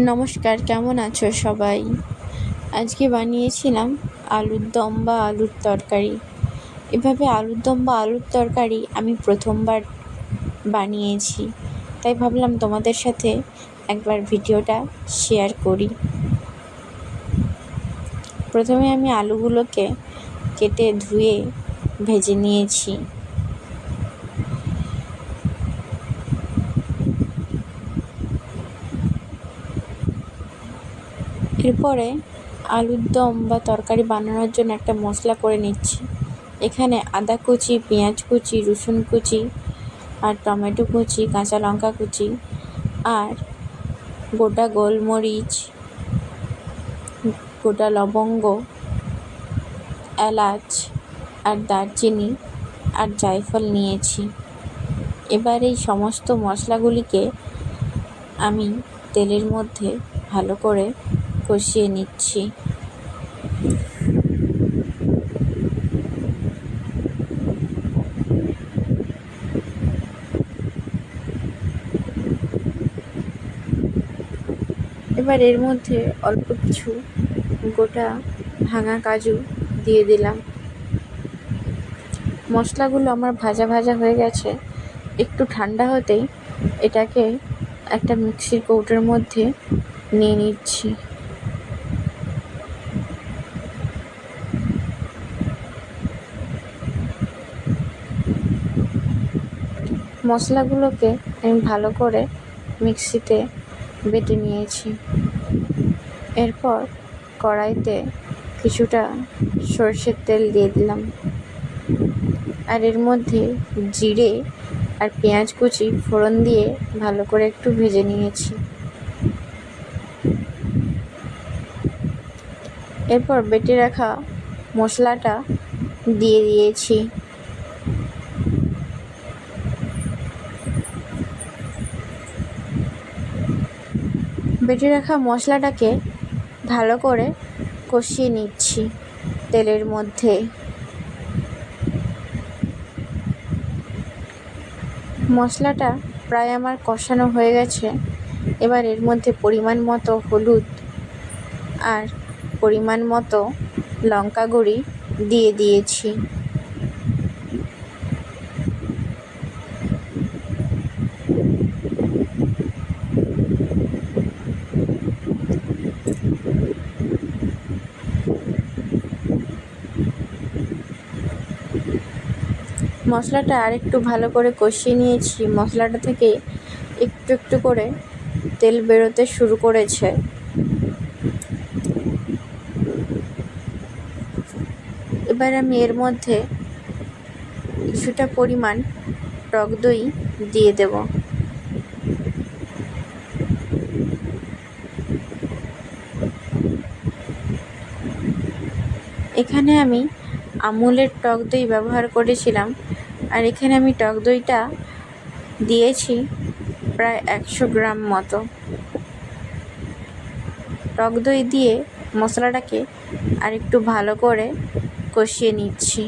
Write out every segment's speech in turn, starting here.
নমস্কার, কেমন আছো সবাই? আজকে বানিয়েছিলাম আলুর দম বা আলুর তরকারি। এভাবে আলুর দম বা আলুর তরকারি আমি প্রথমবার বানিয়েছি, তাই ভাবলাম তোমাদের সাথে একবার ভিডিওটা শেয়ার করি। প্রথমে আমি আলুগুলোকে কেটে ধুয়ে ভেজে নিয়েছি। এরপরে আলুর দম বা তরকারি বানানোর জন্য একটা মশলা করে নিচ্ছি। এখানে আদা কুচি, পেঁয়াজ কুচি, রসুন কুচি আর টমেটো কুচি, কাঁচা লঙ্কা কুচি আর গোটা গোলমরিচ, গোটা লবঙ্গ, এলাচ আর দারচিনি আর জায়ফল নিয়েছি। এবার এই সমস্ত মশলাগুলিকে আমি তেলের মধ্যে ভালো করে কষিয়ে নিচ্ছি। এবার এর মধ্যে অল্প কিছু গোটা ভাঙা কাজু দিয়ে দিলাম। মশলাগুলো আমার ভাজা ভাজা হয়ে গেছে। একটু ঠান্ডা হতেই এটাকে একটা মিক্সির কৌটোর মধ্যে নিয়ে নিচ্ছি। মশলাগুলোকে আমি ভালো করে মিক্সিতে বেটে নিয়েছি। এরপর কড়াইতে কিছুটা সরষের তেল দিয়ে দিলাম আর এর মধ্যে জিরে আর পেঁয়াজ কুচি ফোড়ন দিয়ে ভালো করে একটু ভেজে নিয়েছি। এরপর বেটে রাখা মশলাটা দিয়ে দিয়েছি। বেটে রাখা মশলাটাকে ভালো করে কষিয়ে নিচ্ছি তেলের মধ্যে। মশলাটা প্রায় আমার কষানো হয়ে গেছে। এবার এর মধ্যে পরিমাণ মতো হলুদ আর পরিমাণ মতো লঙ্কা গুঁড়ি দিয়ে দিয়েছি। মশলাটা আরেকটু ভালো করে কষিয়ে নিয়েছি। মশলাটা থেকে একটু একটু করে তেল বেরোতে শুরু করেছে। এবার আমি এর মধ্যে কিছুটা পরিমাণ টক দই দিয়ে দেব। এখানে আমি আমুলের টক দই ব্যবহার করেছিলাম আর এখানে আমি টক দইটা দিয়েছি প্রায় 100 গ্রাম মতো। টক দই দিয়ে মশলাটাকে আরেকটু ভালো করে কষিয়ে নিচ্ছি।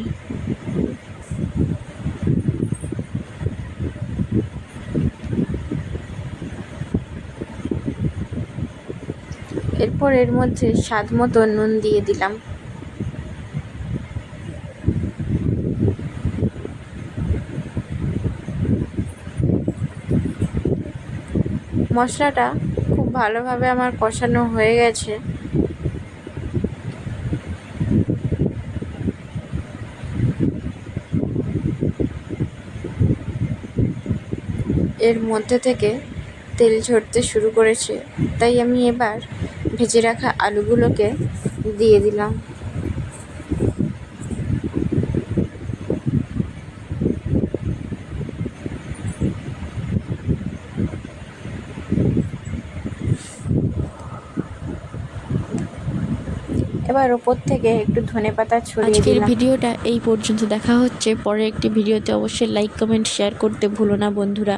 এরপর এর মধ্যে স্বাদ মতো নুন দিয়ে দিলাম। মশলাটা খুব ভালোভাবে আমার কষানো হয়ে গেছে। এর মধ্যে থেকে তেল ঝরতে শুরু করেছে, তাই আমি এবার ভেজে রাখা আলুগুলোকে দিয়ে দিলাম। এবার ওপর থেকে একটু ধনেপাতা ছড়িয়ে দিলাম। আজকের ভিডিওটা এই পর্যন্ত। দেখা হচ্ছে পরের একটি ভিডিওতে। অবশ্যই লাইক, কমেন্ট, শেয়ার করতে ভুলো না বন্ধুরা।